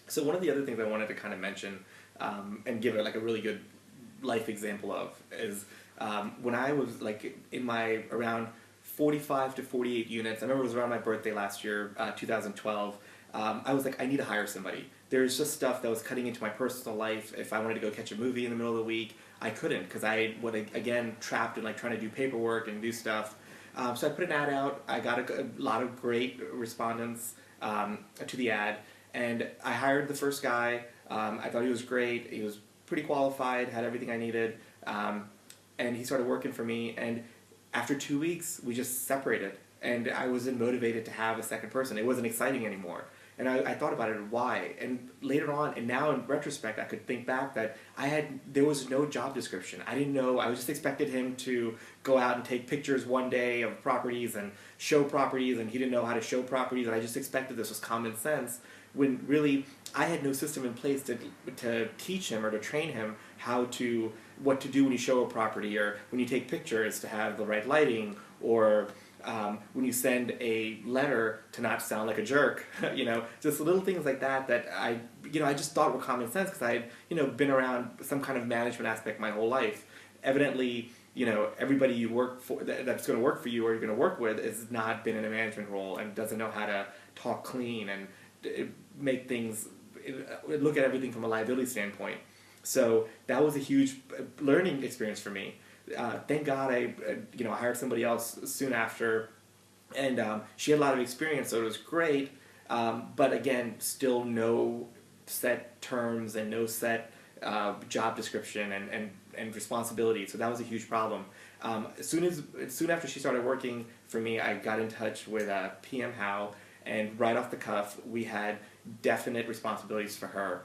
So one of the other things I wanted to kind of mention and give it like a really good life example of is when I was like in my around 45 to 48 units. I remember it was around my birthday last year, 2012. I was like, I need to hire somebody. There's just stuff that was cutting into my personal life. If I wanted to go catch a movie in the middle of the week, I couldn't because I would again trapped in like trying to do paperwork and do stuff. So I put an ad out. I got a lot of great respondents to the ad, and I hired the first guy. I thought he was great. He was pretty qualified, had everything I needed, and he started working for me. And after 2 weeks, we just separated, and I wasn't motivated to have a second person. It wasn't exciting anymore. And I thought about it and why. And later on, and now in retrospect, I could think back that there was no job description. I didn't know. I just expected him to go out and take pictures one day of properties and show properties, and he didn't know how to show properties. And I just expected this was common sense, when really I had no system in place to teach him or to train him what to do when you show a property, or when you take pictures to have the right lighting, or when you send a letter to not sound like a jerk. Just little things like that I just thought were common sense because I had been around some kind of management aspect my whole life. Evidently, everybody you work for that's going to work for you or you're going to work with has not been in a management role and doesn't know how to talk clean and make things, look at everything from a liability standpoint. So that was a huge learning experience for me. Thank God I hired somebody else soon after, and she had a lot of experience, so it was great. But again, still no set terms and no set job description and responsibility. So that was a huge problem. Soon after she started working for me, I got in touch with PM Howe, and right off the cuff, we had definite responsibilities for her.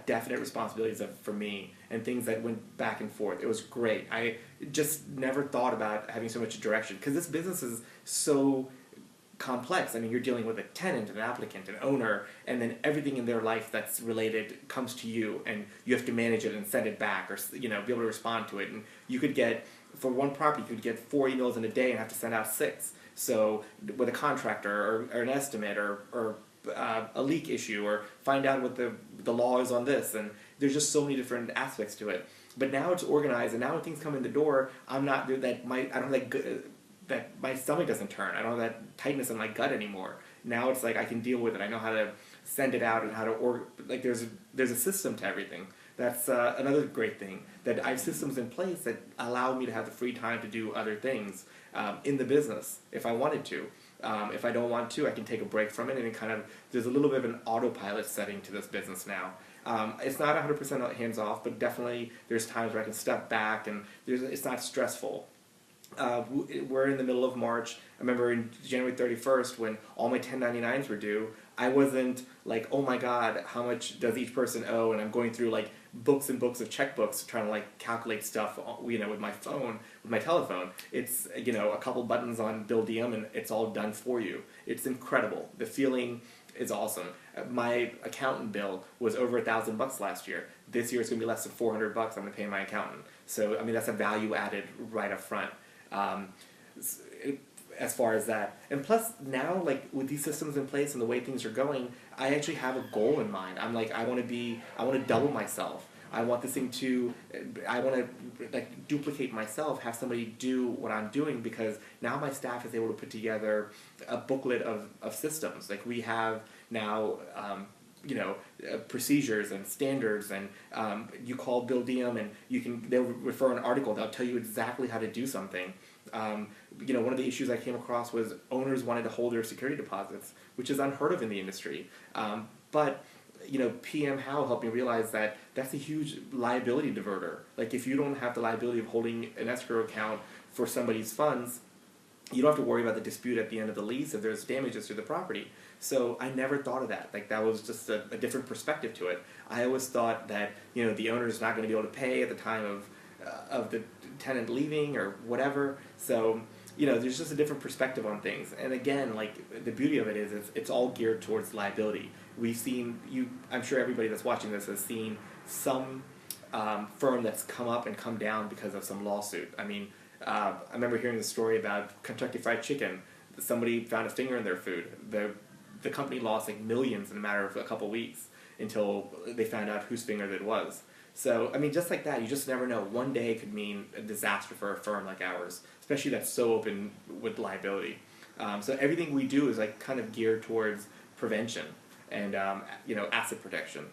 Definite responsibilities for me, and things that went back and forth. It was great. I just never thought about having so much direction because this business is so complex. I mean, you're dealing with a tenant, an applicant, an owner, and then everything in their life that's related comes to you, and you have to manage it and send it back, or be able to respond to it. And you could get, for one property, you could get 4 emails in a day and have to send out 6. So with a contractor or an estimate or a leak issue, or find out what the law is on this, and there's just so many different aspects to it. But now it's organized, and now when things come in the door, I don't have that my stomach doesn't turn. I don't have that tightness in my gut anymore. Now it's like I can deal with it. I know how to send it out and how to there's a system to everything. That's another great thing, that I have systems in place that allow me to have the free time to do other things in the business if I wanted to. If I don't want to, I can take a break from it, and there's a little bit of an autopilot setting to this business now. It's not 100% hands off, but definitely there's times where I can step back, and it's not stressful. We're in the middle of March. I remember in January 31st when all my 1099s were due, I wasn't like, oh my God, how much does each person owe? And I'm going through like books and books of checkbooks trying to like calculate stuff, with my phone, with my telephone. It's, a couple buttons on Bill Diem and it's all done for you. It's incredible. The feeling is awesome. My accountant bill was over $1,000 last year. This year it's going to be less than $400 I'm going to pay my accountant. So, I mean, that's a value added right up front. As far as that. And plus, now, like, with these systems in place and the way things are going, I actually have a goal in mind. I'm like, I want to double myself. I want this thing I want to, like, duplicate myself, have somebody do what I'm doing, because now my staff is able to put together a booklet of systems. Like, we have now, procedures and standards, and you call Bill Diem and they'll refer an article, they'll tell you exactly how to do something. One of the issues I came across was owners wanted to hold their security deposits, which is unheard of in the industry. But PM Howe helped me realize that that's a huge liability diverter. Like, if you don't have the liability of holding an escrow account for somebody's funds, you don't have to worry about the dispute at the end of the lease if there's damages to the property. So I never thought of that. Like, that was just a different perspective to it. I always thought that, the owner's not going to be able to pay at the time of the tenant leaving or whatever. So, there's just a different perspective on things. And again, like, the beauty of it is it's all geared towards liability. We've seen, I'm sure everybody that's watching this has seen some firm that's come up and come down because of some lawsuit. I mean, I remember hearing the story about Kentucky Fried Chicken. Somebody found a finger in their food. the company lost like millions in a matter of a couple weeks until they found out whose finger it was. So, I mean, just like that, you just never know. One day could mean a disaster for a firm like ours, especially that's so open with liability. So everything we do is like kind of geared towards prevention and, you know, asset protection.